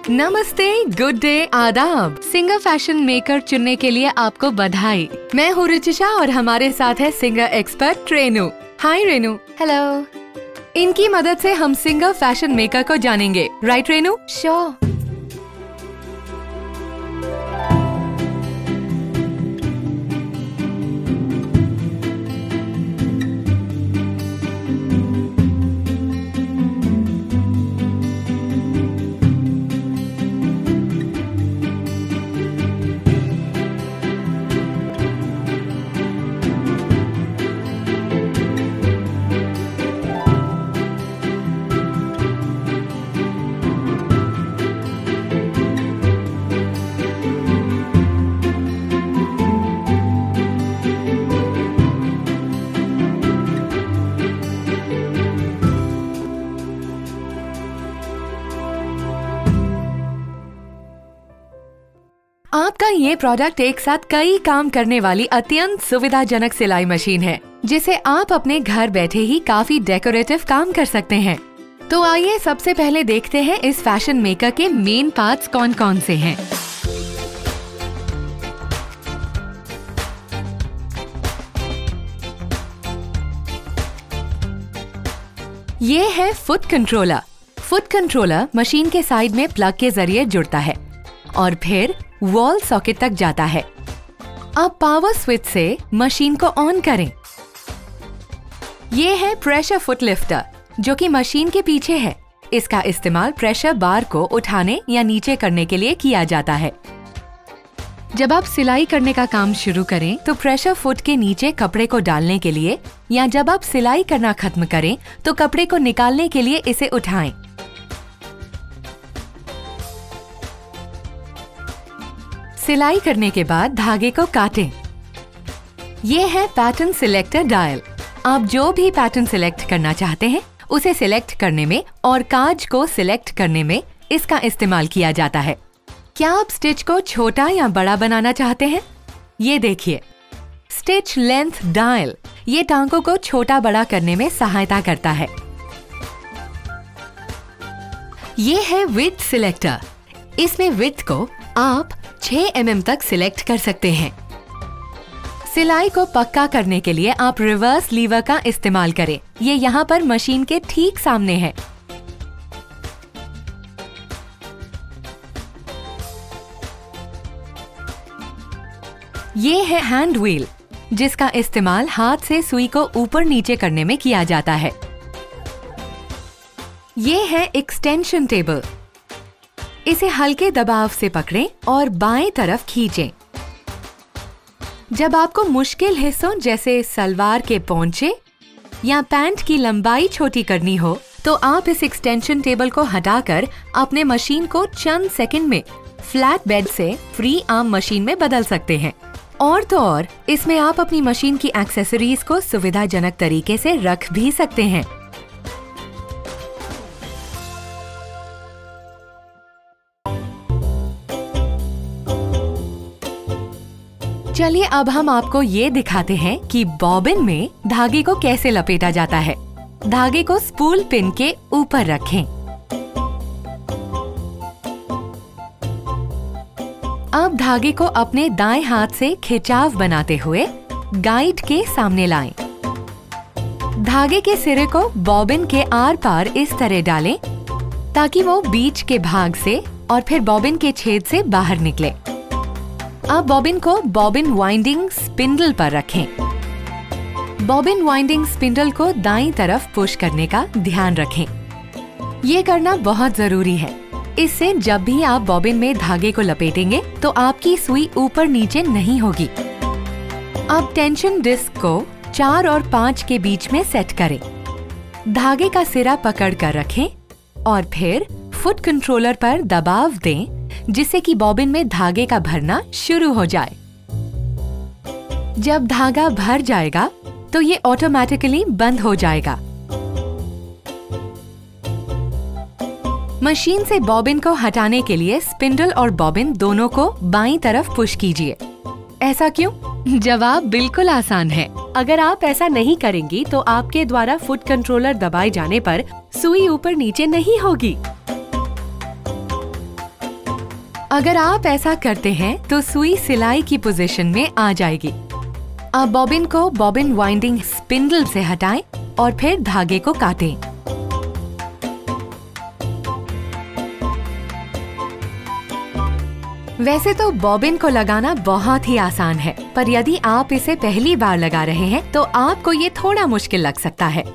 नमस्ते, good day, आदाब। Singer fashion maker चुनने के लिए आपको बधाई। मैं हूँ रुचिशा और हमारे साथ है सिंगर एक्सपर्ट रेनू। हाय रेनू। हेलो। इनकी मदद से हम सिंगर फैशन मेकर को जानेंगे, राइट रेनू? श्योर। आपका ये प्रोडक्ट एक साथ कई काम करने वाली अत्यंत सुविधाजनक सिलाई मशीन है, जिसे आप अपने घर बैठे ही काफी डेकोरेटिव काम कर सकते हैं। तो आइए सबसे पहले देखते हैं इस फैशन मेकर के मेन पार्ट्स कौन कौन से हैं। ये है foot controller. Foot controller machine के साइड में प्लग के जरिए जुड़ता है और फिर वॉल सॉकेट तक जाता है। अब पावर स्विच से मशीन को ऑन करें। ये है प्रेशर फुट लिफ्टर, जो कि मशीन के पीछे है। इसका इस्तेमाल प्रेशर बार को उठाने या नीचे करने के लिए किया जाता है। जब आप सिलाई करने का काम शुरू करें तो प्रेशर फुट के नीचे कपड़े को डालने के लिए या जब आप सिलाई करना खत्म करें तो कपड़े को निकालने के लिए इसे उठाएं। सिलाई करने के बाद धागे को काटें। ये है पैटर्न सिलेक्टर डायल। आप जो भी पैटर्न सिलेक्ट करना चाहते हैं उसे सिलेक्ट करने में और काज को सिलेक्ट करने में इसका इस्तेमाल किया जाता है। क्या आप स्टिच को छोटा या बड़ा बनाना चाहते हैं? ये देखिए, स्टिच लेंथ डायल। ये टांकों को छोटा बड़ा करने में सहायता करता है। ये है विड्थ सिलेक्टर। इसमें विड्थ को आप 6 mm तक सिलेक्ट कर सकते हैं। सिलाई को पक्का करने के लिए आप रिवर्स लीवर का इस्तेमाल करें। ये यहाँ पर मशीन के ठीक सामने है। ये है हैंड व्हील, जिसका इस्तेमाल हाथ से सुई को ऊपर नीचे करने में किया जाता है। ये है एक्सटेंशन टेबल। इसे हल्के दबाव से पकड़ें और बाएं तरफ खींचें। जब आपको मुश्किल हिस्सों जैसे सलवार के पोंचे या पैंट की लंबाई छोटी करनी हो तो आप इस एक्सटेंशन टेबल को हटाकर अपने मशीन को चंद सेकंड में फ्लैट बेड से फ्री आर्म मशीन में बदल सकते हैं। और तो और इसमें आप अपनी मशीन की एक्सेसरीज को सुविधाजनक तरीके से रख भी सकते हैं। चलिए अब हम आपको ये दिखाते हैं कि बॉबिन में धागे को कैसे लपेटा जाता है। धागे को स्पूल पिन के ऊपर रखें। अब धागे को अपने दाएं हाथ से खिंचाव बनाते हुए गाइड के सामने लाएं। धागे के सिरे को बॉबिन के आर पार इस तरह डालें ताकि वो बीच के भाग से और फिर बॉबिन के छेद से बाहर निकले। अब बॉबिन को बॉबिन वाइंडिंग स्पिंडल पर रखें। बॉबिन वाइंडिंग स्पिंडल को दाईं तरफ पुश करने का ध्यान रखें। ये करना बहुत जरूरी है। इससे जब भी आप बॉबिन में धागे को लपेटेंगे तो आपकी सुई ऊपर नीचे नहीं होगी। अब टेंशन डिस्क को 4 और 5 के बीच में सेट करें। धागे का सिरा पकड़ कर रखें और फिर फुट कंट्रोलर पर दबाव दें, जिससे कि बॉबिन में धागे का भरना शुरू हो जाए। जब धागा भर जाएगा तो ये ऑटोमेटिकली बंद हो जाएगा। मशीन से बॉबिन को हटाने के लिए स्पिंडल और बॉबिन दोनों को बाईं तरफ पुश कीजिए। ऐसा क्यों? जवाब बिल्कुल आसान है। अगर आप ऐसा नहीं करेंगी तो आपके द्वारा फुट कंट्रोलर दबाए जाने पर सुई ऊपर नीचे नहीं होगी। अगर आप ऐसा करते हैं तो सुई सिलाई की पोजीशन में आ जाएगी। अब बॉबिन को बॉबिन वाइंडिंग स्पिंडल से हटाएं और फिर धागे को काटें। वैसे तो बॉबिन को लगाना बहुत ही आसान है, पर यदि आप इसे पहली बार लगा रहे हैं तो आपको ये थोड़ा मुश्किल लग सकता है।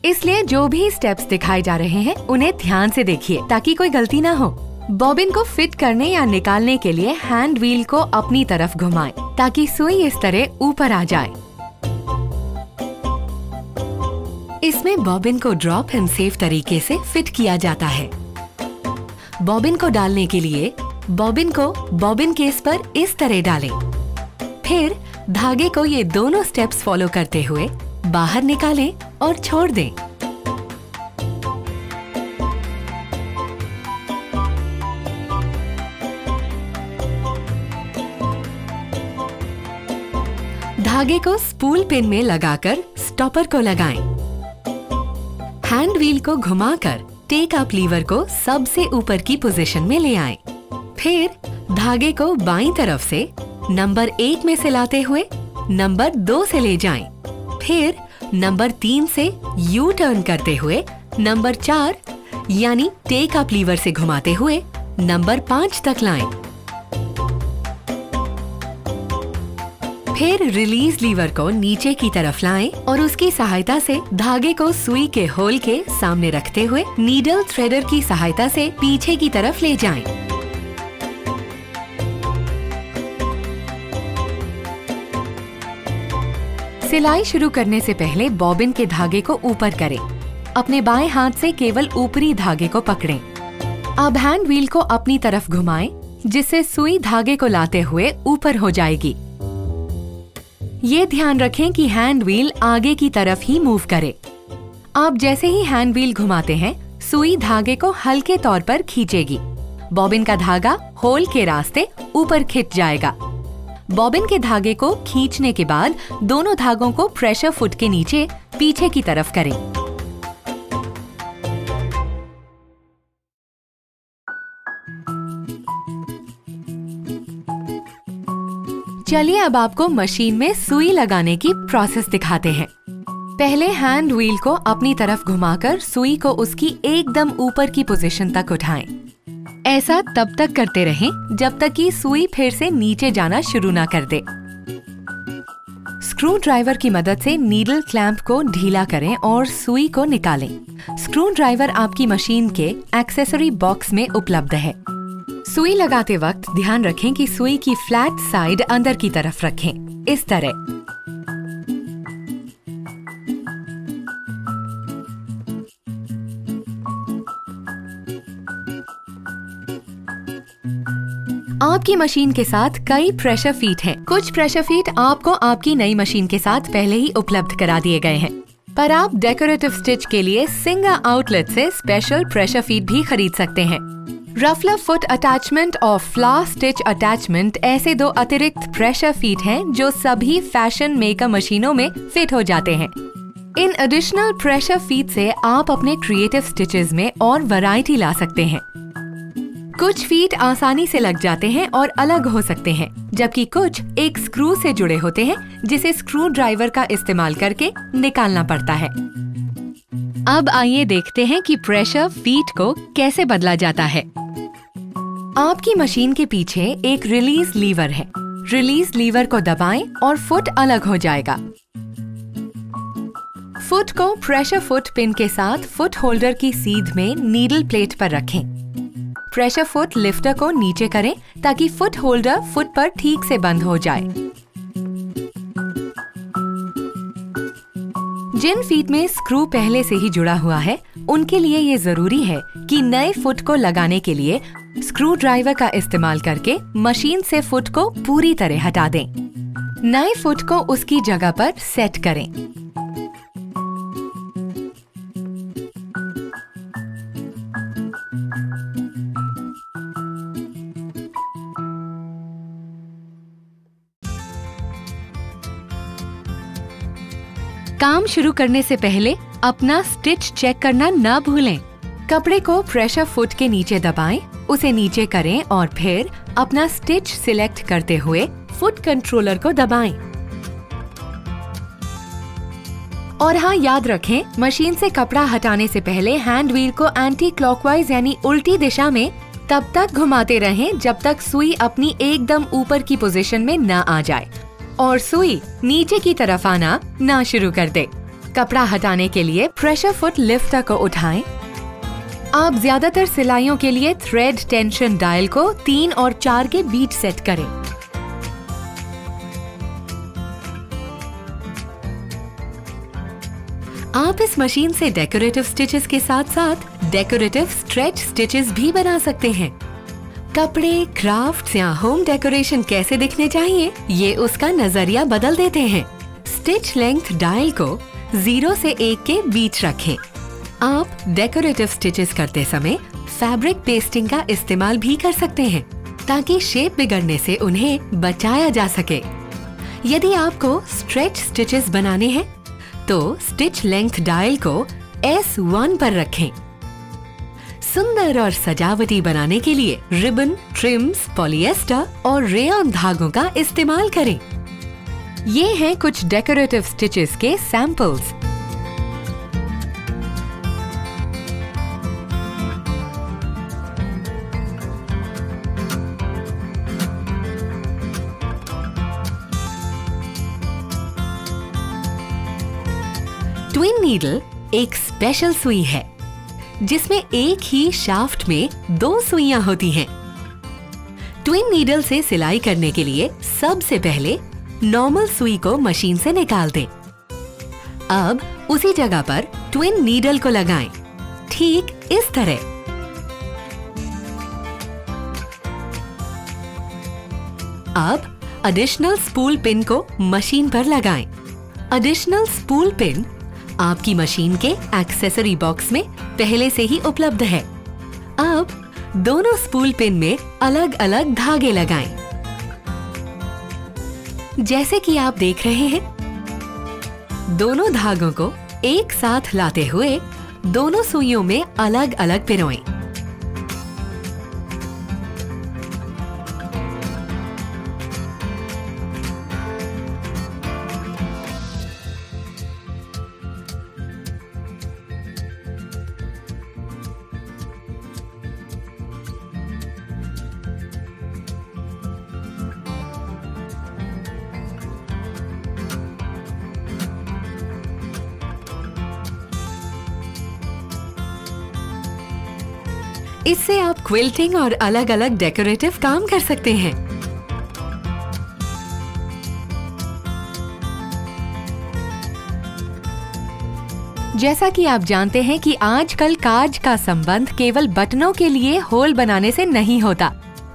इसलिए जो भी स्टेप्स दिखाए जा रहे हैं उन्हें ध्यान से देखिए ताकि कोई गलती ना हो। बॉबिन को फिट करने या निकालने के लिए हैंड व्हील को अपनी तरफ घुमाएं ताकि सुई इस तरह ऊपर आ जाए। इसमें बॉबिन को ड्रॉप एंड सेफ तरीके से फिट किया जाता है। बॉबिन को डालने के लिए बॉबिन को बॉबिन केस पर इस तरह डालें। फिर धागे को ये दोनों स्टेप्स फॉलो करते हुए बाहर निकालें और छोड़ दें। धागे को स्पूल पिन में लगाकर स्टॉपर को लगाएं। हैंड व्हील को घुमाकर टेक अप लीवर को सबसे ऊपर की पोजीशन में ले आएं। फिर धागे को बाईं तरफ से नंबर 1 में से लाते हुए नंबर 2 से ले जाएं। फिर नंबर 3 से यू टर्न करते हुए नंबर 4 यानी टेक अप लीवर से घुमाते हुए नंबर 5 तक लाएं। फिर रिलीज लीवर को नीचे की तरफ लाएं और उसकी सहायता से धागे को सुई के होल के सामने रखते हुए नीडल थ्रेडर की सहायता से पीछे की तरफ ले जाएं। सिलाई शुरू करने से पहले बॉबिन के धागे को ऊपर करें। अपने बाएं हाथ से केवल ऊपरी धागे को पकड़ें। अब हैंड व्हील को अपनी तरफ घुमाएं, जिससे सुई धागे को लाते हुए ऊपर हो जाएगी। ये ध्यान रखें कि हैंड व्हील आगे की तरफ ही मूव करे। आप जैसे ही हैंड व्हील घुमाते हैं, सुई धागे को हल्के तौर पर खींचेगी। बॉबिन का धागा होल के रास्ते ऊपर खिंच जाएगा। बॉबिन के धागे को खींचने के बाद दोनों धागों को प्रेशर फुट के नीचे पीछे की तरफ करें। चलिए अब आपको मशीन में सुई लगाने की प्रोसेस दिखाते हैं। पहले हैंड व्हील को अपनी तरफ घुमाकर सुई को उसकी एकदम ऊपर की पोजीशन तक उठाएं। ऐसा तब तक करते रहें जब तक कि सुई फिर से नीचे जाना शुरू ना कर दे। स्क्रू ड्राइवर की मदद से नीडल क्लैंप को ढीला करें और सुई को निकालें। स्क्रू ड्राइवर आपकी मशीन के एक्सेसरी बॉक्स में उपलब्ध है। सुई लगाते वक्त ध्यान रखें कि सुई की फ्लैट साइड अंदर की तरफ रखें, इस तरह। आपकी मशीन के साथ कई प्रेशर फीट हैं। कुछ प्रेशर फीट आपको आपकी नई मशीन के साथ पहले ही उपलब्ध करा दिए गए हैं, पर आप डेकोरेटिव स्टिच के लिए सिंगा आउटलेट से स्पेशल प्रेशर फीट भी खरीद सकते हैं। रफलर फुट अटैचमेंट और फ्लावर स्टिच अटैचमेंट ऐसे दो अतिरिक्त प्रेशर फीट हैं जो सभी फैशन मेकर मशीनों में फिट हो जाते हैं। इन एडिशनल प्रेशर फीट से आप अपने क्रिएटिव स्टिचेस में और वैरायटी ला सकते हैं। कुछ फीट आसानी से लग जाते हैं और अलग हो सकते हैं, जबकि कुछ एक स्क्रू से जुड़े होते हैं जिसे स्क्रू ड्राइवर का इस्तेमाल करके निकालना पड़ता है। अब आइए देखते हैं कि प्रेशर फीट को कैसे बदला जाता है। आपकी मशीन के पीछे एक रिलीज लीवर है। रिलीज लीवर को दबाएं और फुट अलग हो जाएगा। फुट को प्रेशर फुट पिन के साथ फुट होल्डर की सीध में नीडल प्लेट पर रखें। प्रेशर फुट लिफ्टर को नीचे करें ताकि फुट होल्डर फुट पर ठीक से बंद हो जाए। जिन फीट में स्क्रू पहले से ही जुड़ा हुआ है, उनके लिए ये जरूरी है कि नए फुट को लगाने के लिए स्क्रू ड्राइवर का इस्तेमाल करके मशीन से फुट को पूरी तरह हटा दें। नए फुट को उसकी जगह पर सेट करें। काम शुरू करने से पहले अपना स्टिच चेक करना न भूलें। कपड़े को प्रेशर फुट के नीचे दबाएं, उसे नीचे करें और फिर अपना स्टिच सिलेक्ट करते हुए फुट कंट्रोलर को दबाएं। और हाँ, याद रखें, मशीन से कपड़ा हटाने से पहले हैंड व्हील को एंटी क्लॉकवाइज यानी उल्टी दिशा में तब तक घुमाते रहें जब तक सुई अपनी एकदम ऊपर की पोजीशन में न आ जाए और सुई नीचे की तरफ आना ना शुरू कर दे। कपड़ा हटाने के लिए प्रेशर फुट लिफ्टर को उठाएं। आप ज्यादातर सिलाइयों के लिए थ्रेड टेंशन डायल को 3 और 4 के बीच सेट करें। आप इस मशीन से डेकोरेटिव स्टिचेस के साथ साथ डेकोरेटिव स्ट्रेच स्टिचेस भी बना सकते हैं। कपड़े, क्राफ्ट्स या होम डेकोरेशन कैसे दिखने चाहिए, ये उसका नजरिया बदल देते हैं। स्टिच लेंथ डायल को 0 से 1 के बीच रखें। आप डेकोरेटिव स्टिचेस करते समय फैब्रिक पेस्टिंग का इस्तेमाल भी कर सकते हैं ताकि शेप बिगड़ने से उन्हें बचाया जा सके। यदि आपको स्ट्रेच स्टिचेस बनाने हैं तो स्टिच लेंथ डायल को S1 पर रखें। सुंदर और सजावटी बनाने के लिए रिबन, ट्रिम्स, पॉलिएस्टर और रेयॉन धागों का इस्तेमाल करें। ये हैं कुछ डेकोरेटिव स्टिचेस के सैंपल्स। ट्विन नीडल एक स्पेशल सुई है जिसमें एक ही शाफ्ट में 2 सुइयां होती हैं। ट्विन नीडल से सिलाई करने के लिए सबसे पहले नॉर्मल सुई को मशीन से निकाल दें। अब उसी जगह पर ट्विन नीडल को लगाएं, ठीक इस तरह। अब एडिशनल स्पूल पिन को मशीन पर लगाएं। एडिशनल स्पूल पिन आपकी मशीन के एक्सेसरी बॉक्स में पहले से ही उपलब्ध है। अब दोनों स्पूल पिन में अलग अलग धागे लगाएं। जैसे कि आप देख रहे हैं, दोनों धागों को एक साथ लाते हुए दोनों सुइयों में अलग अलग पिरोएं। इससे आप क्विल्टिंग और अलग अलग डेकोरेटिव काम कर सकते हैं। जैसा कि आप जानते हैं कि आजकल काज का संबंध केवल बटनों के लिए होल बनाने से नहीं होता।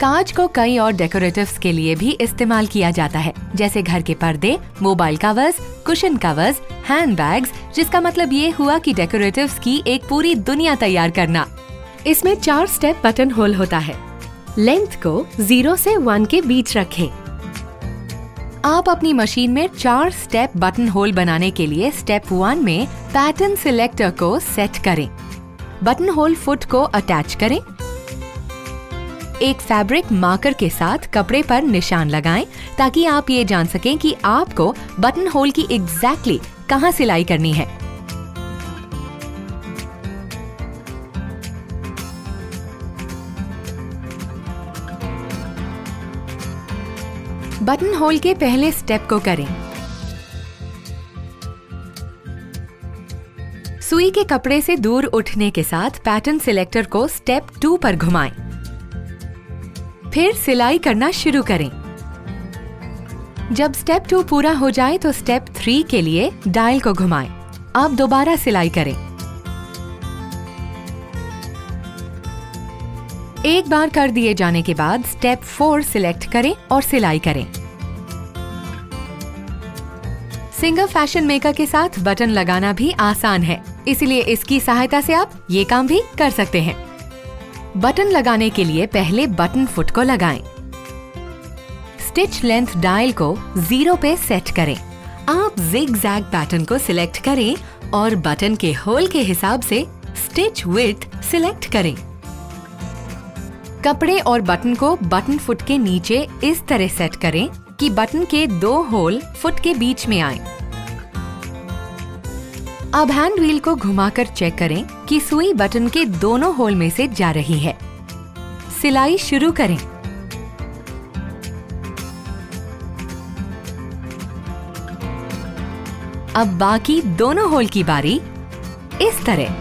काज को कई और डेकोरेटिव्स के लिए भी इस्तेमाल किया जाता है, जैसे घर के पर्दे, mobile covers, cushion covers, handbags, जिसका मतलब ये हुआ कि डेकोरेटिव्स की एक पूरी दुनिया तैयार करना। इसमें 4 स्टेप बटन होल होता है। लेंथ को 0 से 1 के बीच रखें। आप अपनी मशीन में 4 स्टेप बटन होल बनाने के लिए स्टेप 1 में पैटर्न सिलेक्टर को सेट करें। बटन होल फुट को अटैच करें। एक फैब्रिक मार्कर के साथ कपड़े पर निशान लगाएं ताकि आप ये जान सकें कि आपको बटन होल की एग्जैक्टली कहां सिलाई करनी है। बटन होल के पहले स्टेप को करें। सुई के कपड़े से दूर उठने के साथ पैटर्न सिलेक्टर को स्टेप 2 पर घुमाएं। फिर सिलाई करना शुरू करें। जब स्टेप 2 पूरा हो जाए तो स्टेप 3 के लिए डायल को घुमाएं। अब दोबारा सिलाई करें। एक बार कर दिए जाने के बाद स्टेप 4 सिलेक्ट करें और सिलाई करें। सिंगर फैशन मेकर के साथ बटन लगाना भी आसान है, इसलिए इसकी सहायता से आप ये काम भी कर सकते हैं। बटन लगाने के लिए पहले बटन फुट को लगाएं। स्टिच लेंथ डायल को 0 पे सेट करें। आप जिग-जैग पैटर्न को सिलेक्ट करें और बटन के होल के हिसाब से स्टिच विड्थ सिलेक्ट करें। कपड़े और बटन को बटन फुट के नीचे इस तरह सेट करें कि बटन के 2 होल फुट के बीच में आए। अब हैंड व्हील को घुमाकर चेक करें कि सुई बटन के दोनों होल में से जा रही है। सिलाई शुरू करें। अब बाकी दोनों होल की बारी इस तरह।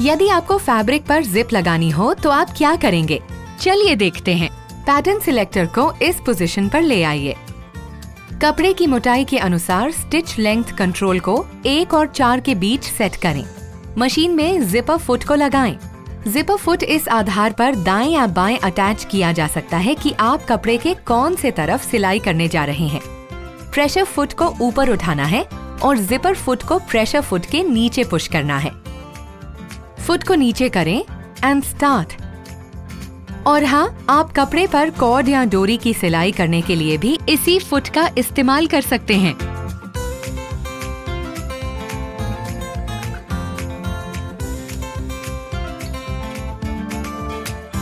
यदि आपको फैब्रिक पर जिप लगानी हो तो आप क्या करेंगे, चलिए देखते हैं। पैटर्न सिलेक्टर को इस पोजीशन पर ले आइए। कपड़े की मोटाई के अनुसार स्टिच लेंथ कंट्रोल को 1 और 4 के बीच सेट करें। मशीन में जिपर फुट को लगाएं। जिपर फुट इस आधार पर दाएं या बाएं अटैच किया जा सकता है कि आप कपड़े के कौन से तरफ सिलाई करने जा रहे हैं। प्रेशर फुट को ऊपर उठाना है और जिपर फुट को प्रेशर फुट के नीचे पुश करना है। फुट को नीचे करें एंड स्टार्ट। और हाँ, आप कपड़े पर कॉर्ड या डोरी की सिलाई करने के लिए भी इसी फुट का इस्तेमाल कर सकते हैं।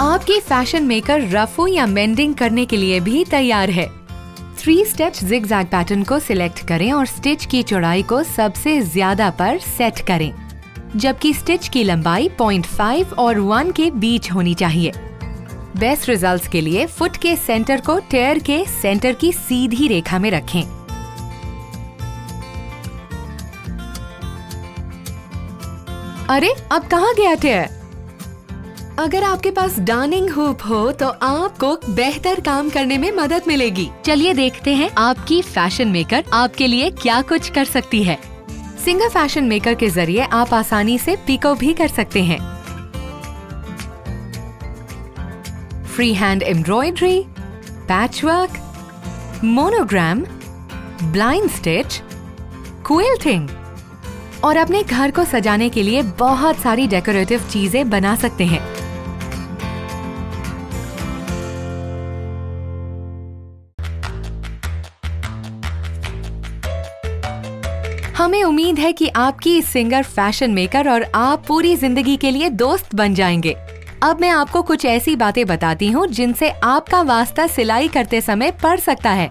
आपकी फैशन मेकर रफू या मेंडिंग करने के लिए भी तैयार है। 3 स्टेच जिगजैग पैटर्न को सिलेक्ट करें और स्टिच की चौड़ाई को सबसे ज्यादा पर सेट करें, जबकि स्टिच की लंबाई 0.5 और 1 के बीच होनी चाहिए। बेस्ट रिजल्ट्स के लिए फुट के सेंटर को टेयर के सेंटर की सीधी रेखा में रखें। अरे, अब कहाँ गया टेयर? अगर आपके पास डार्निंग हुप हो तो आपको बेहतर काम करने में मदद मिलेगी। चलिए देखते हैं आपकी फैशन मेकर आपके लिए क्या कुछ कर सकती है। सिंगर फैशन मेकर के जरिए आप आसानी से पिको भी कर सकते हैं। Free hand embroidery, patchwork, monogram, blind stitch, quilting और अपने घर को सजाने के लिए बहुत सारी डेकोरेटिव चीजें बना सकते हैं। हमें उम्मीद है कि आपकी सिंगर फैशन मेकर और आप पूरी जिंदगी के लिए दोस्त बन जाएंगे। अब मैं आपको कुछ ऐसी बातें बताती हूँ जिनसे आपका वास्ता सिलाई करते समय पड़ सकता है।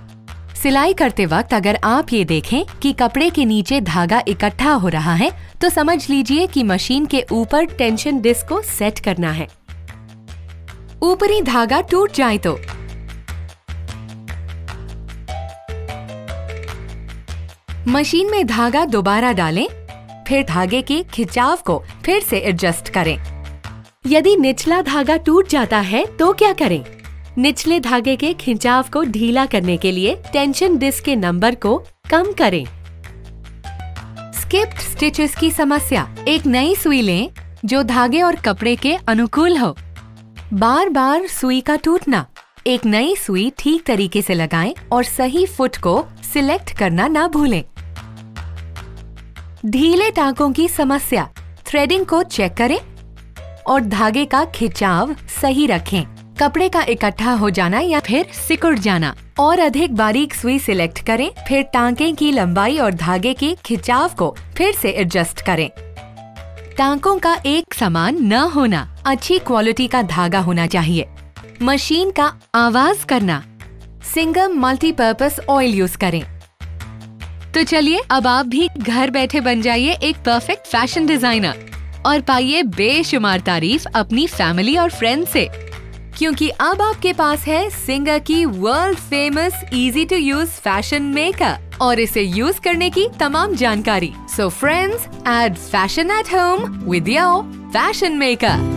सिलाई करते वक्त अगर आप ये देखें कि कपड़े के नीचे धागा इकट्ठा हो रहा है तो समझ लीजिए कि मशीन के ऊपर टेंशन डिस्क को सेट करना है। ऊपरी धागा टूट जाए तो मशीन में धागा दोबारा डालें, फिर धागे के खिंचाव को फिर से एडजस्ट करें। यदि निचला धागा टूट जाता है तो क्या करें? निचले धागे के खिंचाव को ढीला करने के लिए टेंशन डिस्क के नंबर को कम करें। स्किप्ड स्टिचेस की समस्या। एक नई सुई लें जो धागे और कपड़े के अनुकूल हो। बार बार सुई का टूटना। एक नई सुई ठीक तरीके से लगाएं और सही फुट को सिलेक्ट करना ना भूलें। ढीले टांकों की समस्या। थ्रेडिंग को चेक करें और धागे का खिंचाव सही रखें। कपड़े का इकट्ठा हो जाना या फिर सिकुड़ जाना। और अधिक बारीक सुई सिलेक्ट करें, फिर टांके की लंबाई और धागे के खिंचाव को फिर से एडजस्ट करें। टांकों का एक समान न होना। अच्छी क्वालिटी का धागा होना चाहिए। मशीन का आवाज करना। सिंगर मल्टीपर्पस ऑयल यूज करें। तो चलिए, अब आप भी घर बैठे बन जाइए एक परफेक्ट फैशन डिजाइनर और पाइए बेशुमार तारीफ अपनी फैमिली और फ्रेंड से, क्योंकि अब आपके पास है सिंगर की world famous easy to use fashion maker और इसे यूज करने की तमाम जानकारी। So friends, add fashion at home with your fashion maker.